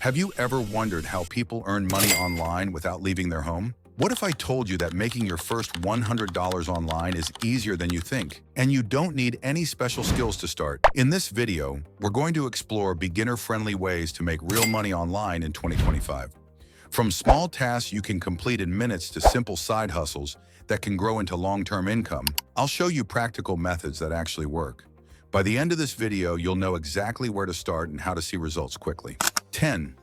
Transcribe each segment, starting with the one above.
Have you ever wondered how people earn money online without leaving their home? What if I told you that making your first $100 online is easier than you think, and you don't need any special skills to start? In this video, we're going to explore beginner-friendly ways to make real money online in 2025. From small tasks you can complete in minutes to simple side hustles that can grow into long-term income, I'll show you practical methods that actually work. By the end of this video, you'll know exactly where to start and how to see results quickly. 10.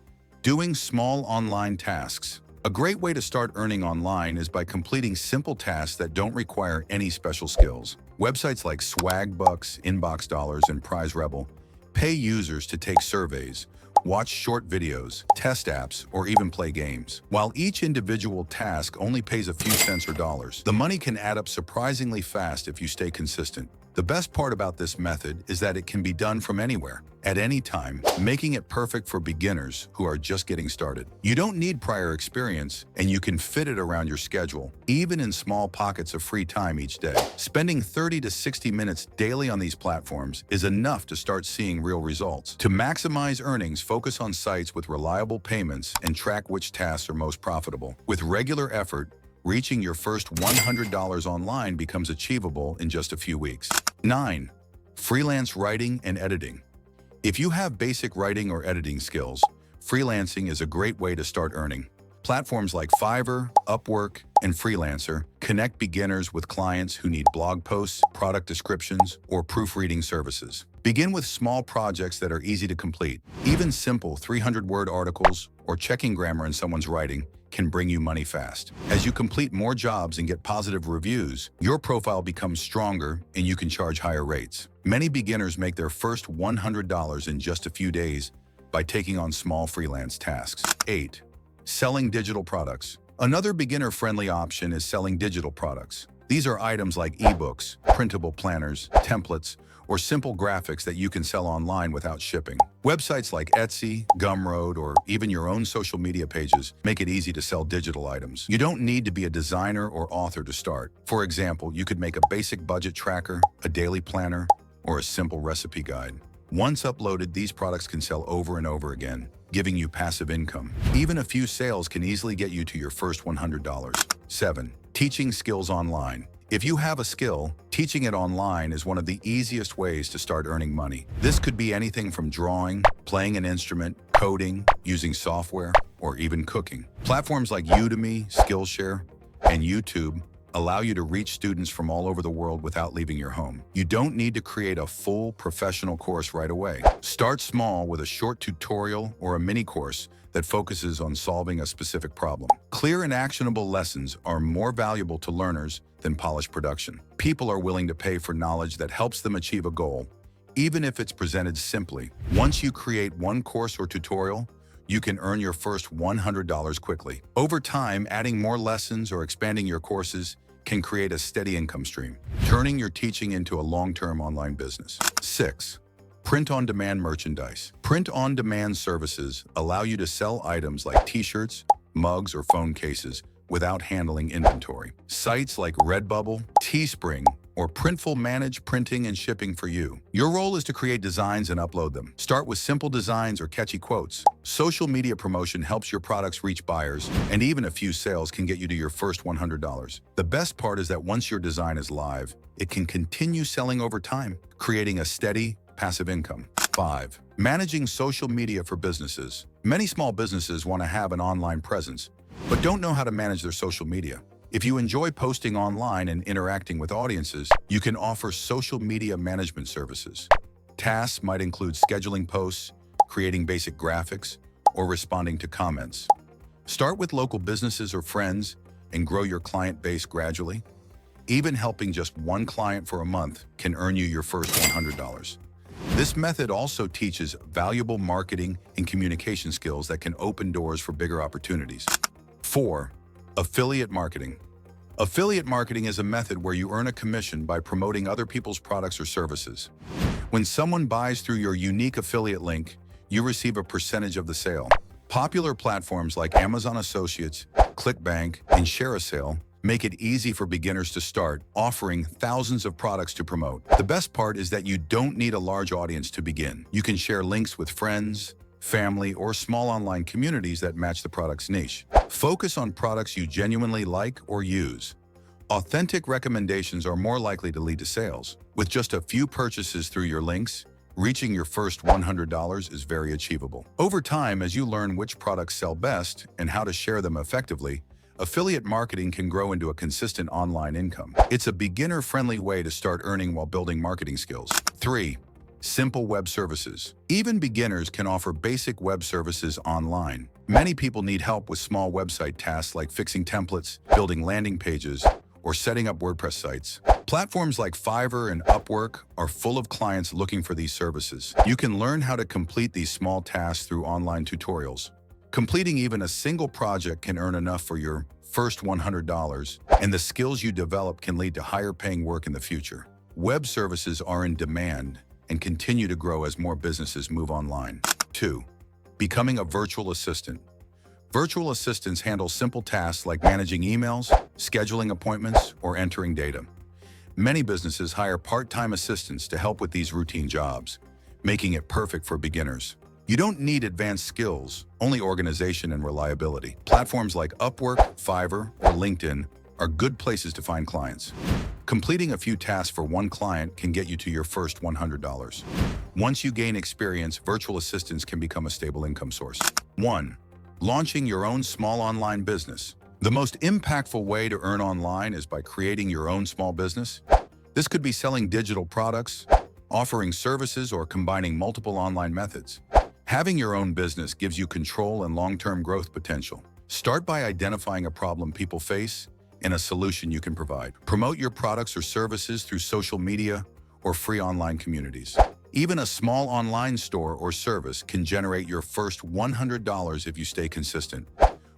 Doing small online tasks. A great way to start earning online is by completing simple tasks that don't require any special skills. Websites like Swagbucks, Inbox Dollars, and Prize Rebel pay users to take surveys, watch short videos, test apps, or even play games. While each individual task only pays a few cents or dollars, the money can add up surprisingly fast if you stay consistent. The best part about this method is that it can be done from anywhere, at any time, making it perfect for beginners who are just getting started. You don't need prior experience, and you can fit it around your schedule, even in small pockets of free time each day. Spending 30 to 60 minutes daily on these platforms is enough to start seeing real results. To maximize earnings, focus on sites with reliable payments and track which tasks are most profitable. With regular effort, reaching your first $100 online becomes achievable in just a few weeks. 9. Freelance writing and editing. If you have basic writing or editing skills, freelancing is a great way to start earning. Platforms like Fiverr, Upwork, and Freelancer connect beginners with clients who need blog posts, product descriptions, or proofreading services. Begin with small projects that are easy to complete. Even simple 300-word articles or checking grammar in someone's writing can bring you money fast. As you complete more jobs and get positive reviews, your profile becomes stronger and you can charge higher rates. Many beginners make their first $100 in just a few days by taking on small freelance tasks. 8. Selling digital products. Another beginner-friendly option is selling digital products. These are items like ebooks, printable planners, templates, or simple graphics that you can sell online without shipping. Websites like Etsy, Gumroad, or even your own social media pages make it easy to sell digital items. You don't need to be a designer or author to start. For example, you could make a basic budget tracker, a daily planner, or a simple recipe guide. Once uploaded, these products can sell over and over again, giving you passive income. Even a few sales can easily get you to your first $100. 7. Teaching skills online. If you have a skill, teaching it online is one of the easiest ways to start earning money. This could be anything from drawing, playing an instrument, coding, using software, or even cooking. Platforms like Udemy, Skillshare, and YouTube allow you to reach students from all over the world without leaving your home. You don't need to create a full professional course right away. Start small with a short tutorial or a mini course that focuses on solving a specific problem. Clear and actionable lessons are more valuable to learners than polished production. People are willing to pay for knowledge that helps them achieve a goal, even if it's presented simply. Once you create one course or tutorial, you can earn your first $100 quickly. Over time, adding more lessons or expanding your courses can create a steady income stream, turning your teaching into a long-term online business. 6. Print-on-demand merchandise. Print-on-demand services allow you to sell items like t-shirts, mugs, or phone cases without handling inventory. Sites like Redbubble, Teespring, or Printful manage printing and shipping for you. Your role is to create designs and upload them. Start with simple designs or catchy quotes. Social media promotion helps your products reach buyers, and even a few sales can get you to your first $100. The best part is that once your design is live, it can continue selling over time, creating a steady, passive income. 5. Managing social media for businesses. Many small businesses want to have an online presence, but don't know how to manage their social media. If you enjoy posting online and interacting with audiences, you can offer social media management services. Tasks might include scheduling posts, creating basic graphics, or responding to comments. Start with local businesses or friends and grow your client base gradually. Even helping just one client for a month can earn you your first $100. This method also teaches valuable marketing and communication skills that can open doors for bigger opportunities. 4. Affiliate marketing. Affiliate marketing is a method where you earn a commission by promoting other people's products or services. When someone buys through your unique affiliate link, you receive a percentage of the sale. Popular platforms like Amazon Associates, ClickBank, and ShareASale make it easy for beginners to start, offering thousands of products to promote. The best part is that you don't need a large audience to begin. You can share links with friends, family, or small online communities that match the product's niche. Focus on products you genuinely like or use. Authentic recommendations are more likely to lead to sales. With just a few purchases through your links, reaching your first $100 is very achievable. Over time, as you learn which products sell best and how to share them effectively, affiliate marketing can grow into a consistent online income. It's a beginner-friendly way to start earning while building marketing skills. 3. Simple web services. Even beginners can offer basic web services online. Many people need help with small website tasks like fixing templates, building landing pages, or setting up WordPress sites. Platforms like Fiverr and Upwork are full of clients looking for these services. You can learn how to complete these small tasks through online tutorials. Completing even a single project can earn enough for your first $100, and the skills you develop can lead to higher paying work in the future. Web services are in demand and continue to grow as more businesses move online. 2. Becoming a virtual assistant. Virtual assistants handle simple tasks like managing emails, scheduling appointments, or entering data. Many businesses hire part-time assistants to help with these routine jobs, making it perfect for beginners. You don't need advanced skills, only organization and reliability. Platforms like Upwork, Fiverr, or LinkedIn are good places to find clients. Completing a few tasks for one client can get you to your first $100. Once you gain experience, virtual assistants can become a stable income source. 1. Launching your own small online business. The most impactful way to earn online is by creating your own small business. This could be selling digital products, offering services, or combining multiple online methods. Having your own business gives you control and long-term growth potential. Start by identifying a problem people face and a solution you can provide. Promote your products or services through social media or free online communities. Even a small online store or service can generate your first $100 if you stay consistent.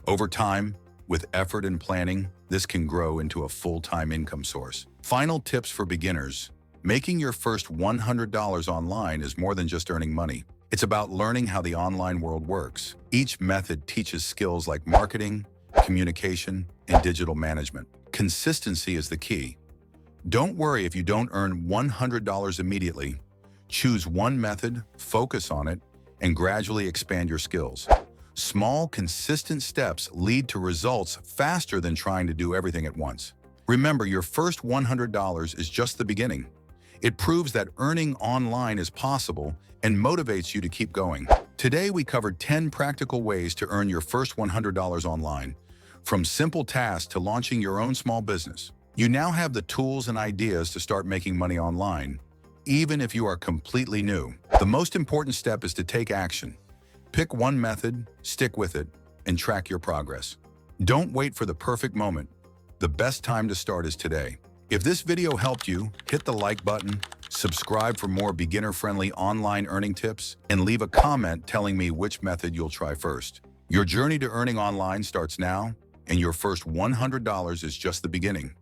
Over time, with effort and planning, this can grow into a full-time income source. Final tips for beginners. Making your first $100 online is more than just earning money. It's about learning how the online world works. Each method teaches skills like marketing, communication, and digital management. Consistency is the key. Don't worry if you don't earn $100 immediately. Choose one method, focus on it, and gradually expand your skills. Small, consistent steps lead to results faster than trying to do everything at once. Remember, your first $100 is just the beginning. It proves that earning online is possible and motivates you to keep going. Today, we covered 10 practical ways to earn your first $100 online, from simple tasks to launching your own small business. You now have the tools and ideas to start making money online, even if you are completely new. The most important step is to take action. Pick one method, stick with it, and track your progress. Don't wait for the perfect moment. The best time to start is today. If this video helped you, hit the like button, subscribe for more beginner-friendly online earning tips, and leave a comment telling me which method you'll try first. Your journey to earning online starts now, and your first $100 is just the beginning.